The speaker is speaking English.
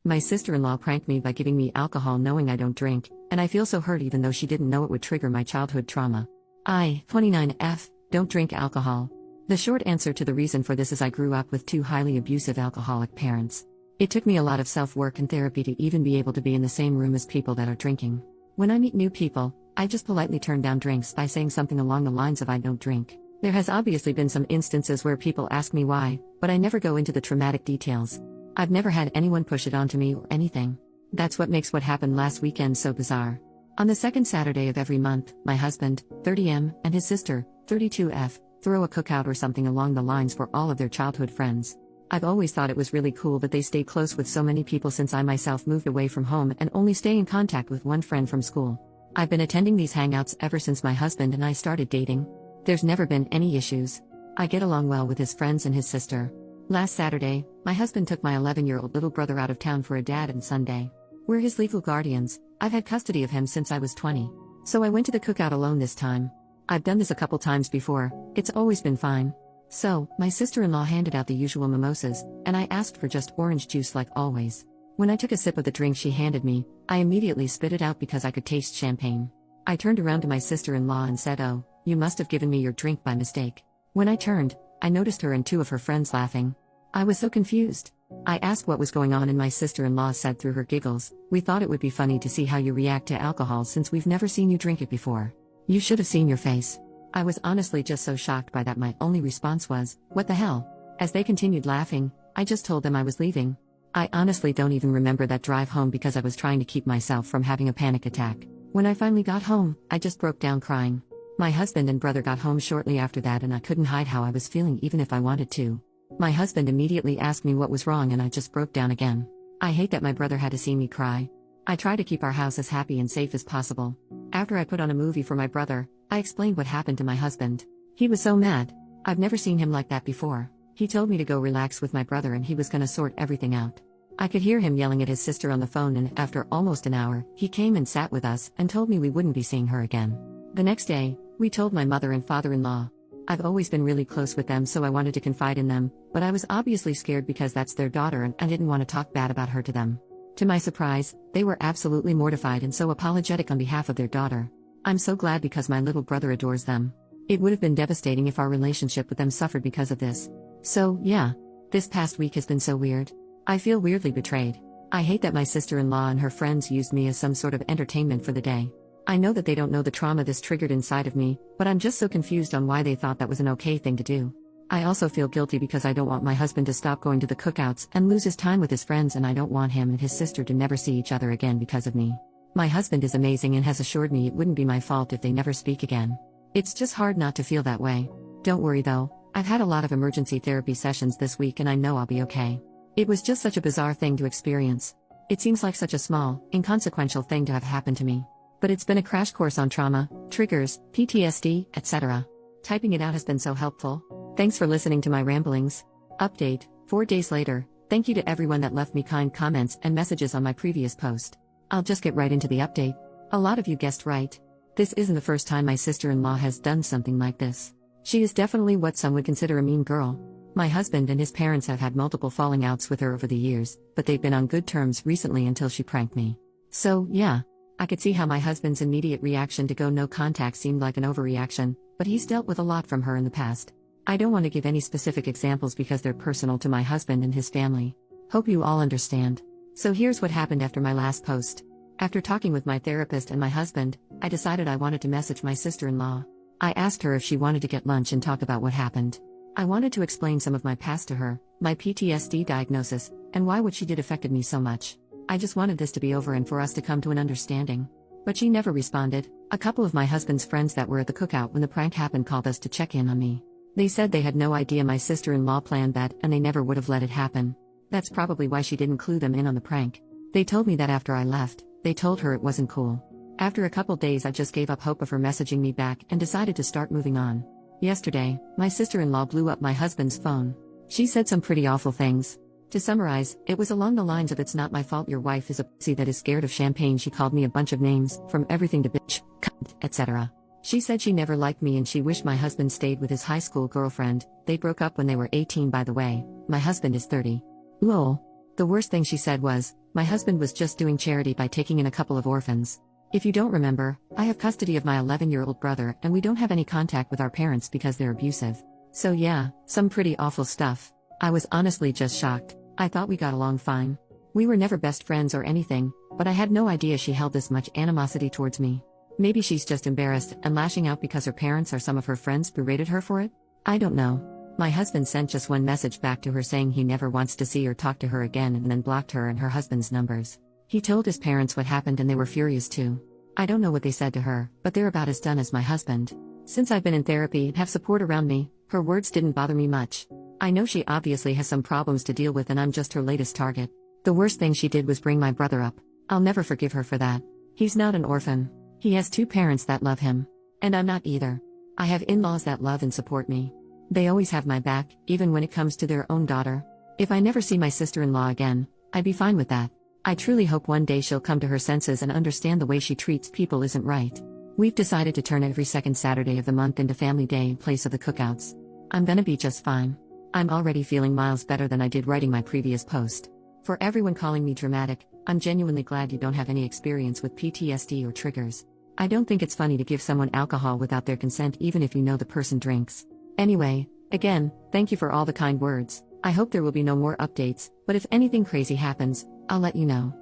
My sister-in-law pranked me by giving me alcohol knowing I don't drink, and I feel so hurt even though she didn't know it would trigger my childhood trauma. I, 29F, don't drink alcohol. The short answer to the reason for this is I grew up with two highly abusive alcoholic parents. It took me a lot of self-work and therapy to even be able to be in the same room as people that are drinking. When I meet new people, I just politely turn down drinks by saying something along the lines of I don't drink. There has obviously been some instances where people ask me why, but I never go into the traumatic details. I've never had anyone push it onto me or anything. That's what makes what happened last weekend so bizarre. On the second Saturday of every month, my husband, 30M, and his sister, 32F, throw a cookout or something along the lines for all of their childhood friends. I've always thought it was really cool that they stay close with so many people since I myself moved away from home and only stay in contact with one friend from school. I've been attending these hangouts ever since my husband and I started dating. There's never been any issues. I get along well with his friends and his sister. Last Saturday, my husband took my 11-year-old little brother out of town for a dad and Sunday. We're his legal guardians. I've had custody of him since I was 20. So I went to the cookout alone this time. I've done this a couple times before, it's always been fine. So, my sister-in-law handed out the usual mimosas, and I asked for just orange juice like always. When I took a sip of the drink she handed me, I immediately spit it out because I could taste champagne. I turned around to my sister-in-law and said, "Oh, you must have given me your drink by mistake." When I turned, I noticed her and two of her friends laughing. I was so confused. I asked what was going on and my sister-in-law said through her giggles, "We thought it would be funny to see how you react to alcohol since we've never seen you drink it before. You should have seen your face." I was honestly just so shocked by that my only response was, "What the hell?" As they continued laughing, I just told them I was leaving. I honestly don't even remember that drive home because I was trying to keep myself from having a panic attack. When I finally got home, I just broke down crying. My husband and brother got home shortly after that and I couldn't hide how I was feeling even if I wanted to. My husband immediately asked me what was wrong and I just broke down again. I hate that my brother had to see me cry. I try to keep our house as happy and safe as possible. After I put on a movie for my brother, I explained what happened to my husband. He was so mad. I've never seen him like that before. He told me to go relax with my brother and he was gonna sort everything out. I could hear him yelling at his sister on the phone and after almost an hour, he came and sat with us and told me we wouldn't be seeing her again. The next day, we told my mother and father-in-law. I've always been really close with them so I wanted to confide in them, but I was obviously scared because that's their daughter and I didn't want to talk bad about her to them. To my surprise, they were absolutely mortified and so apologetic on behalf of their daughter. I'm so glad because my little brother adores them. It would have been devastating if our relationship with them suffered because of this. So, yeah. This past week has been so weird. I feel weirdly betrayed. I hate that my sister-in-law and her friends used me as some sort of entertainment for the day. I know that they don't know the trauma this triggered inside of me, but I'm just so confused on why they thought that was an okay thing to do. I also feel guilty because I don't want my husband to stop going to the cookouts and lose his time with his friends and I don't want him and his sister to never see each other again because of me. My husband is amazing and has assured me it wouldn't be my fault if they never speak again. It's just hard not to feel that way. Don't worry though, I've had a lot of emergency therapy sessions this week and I know I'll be okay. It was just such a bizarre thing to experience. It seems like such a small, inconsequential thing to have happened to me. But it's been a crash course on trauma, triggers, PTSD, etc. Typing it out has been so helpful. Thanks for listening to my ramblings. Update, 4 days later, thank you to everyone that left me kind comments and messages on my previous post. I'll just get right into the update. A lot of you guessed right. This isn't the first time my sister-in-law has done something like this. She is definitely what some would consider a mean girl. My husband and his parents have had multiple falling outs with her over the years, but they've been on good terms recently until she pranked me. So, yeah. I could see how my husband's immediate reaction to go no contact seemed like an overreaction, but he's dealt with a lot from her in the past. I don't want to give any specific examples because they're personal to my husband and his family. Hope you all understand. So here's what happened after my last post. After talking with my therapist and my husband, I decided I wanted to message my sister-in-law. I asked her if she wanted to get lunch and talk about what happened. I wanted to explain some of my past to her, my PTSD diagnosis, and why what she did affected me so much. I just wanted this to be over and for us to come to an understanding. But she never responded. A couple of my husband's friends that were at the cookout when the prank happened called us to check in on me. They said they had no idea my sister-in-law planned that and they never would have let it happen. That's probably why she didn't clue them in on the prank. They told me that after I left, they told her it wasn't cool. After a couple days I just gave up hope of her messaging me back and decided to start moving on. Yesterday, my sister-in-law blew up my husband's phone. She said some pretty awful things. To summarize, it was along the lines of "It's not my fault your wife is a pussy that is scared of champagne." She called me a bunch of names, from everything to bitch, cunt, etc. She said she never liked me and she wished my husband stayed with his high school girlfriend. They broke up when they were 18 by the way, my husband is 30. Lol. The worst thing she said was, my husband was just doing charity by taking in a couple of orphans. If you don't remember, I have custody of my 11-year-old brother and we don't have any contact with our parents because they're abusive. So yeah, some pretty awful stuff. I was honestly just shocked. I thought we got along fine. We were never best friends or anything, but I had no idea she held this much animosity towards me. Maybe she's just embarrassed and lashing out because her parents or some of her friends berated her for it? I don't know. My husband sent just one message back to her saying he never wants to see or talk to her again and then blocked her and her husband's numbers. He told his parents what happened and they were furious too. I don't know what they said to her, but they're about as done as my husband. Since I've been in therapy and have support around me, her words didn't bother me much. I know she obviously has some problems to deal with and I'm just her latest target. The worst thing she did was bring my brother up. I'll never forgive her for that. He's not an orphan. He has 2 parents that love him. And I'm not either. I have in-laws that love and support me. They always have my back, even when it comes to their own daughter. If I never see my sister-in-law again, I'd be fine with that. I truly hope one day she'll come to her senses and understand the way she treats people isn't right. We've decided to turn every second Saturday of the month into family day in place of the cookouts. I'm gonna be just fine. I'm already feeling miles better than I did writing my previous post. For everyone calling me dramatic, I'm genuinely glad you don't have any experience with PTSD or triggers. I don't think it's funny to give someone alcohol without their consent even if you know the person drinks. Anyway, again, thank you for all the kind words. I hope there will be no more updates, but if anything crazy happens, I'll let you know.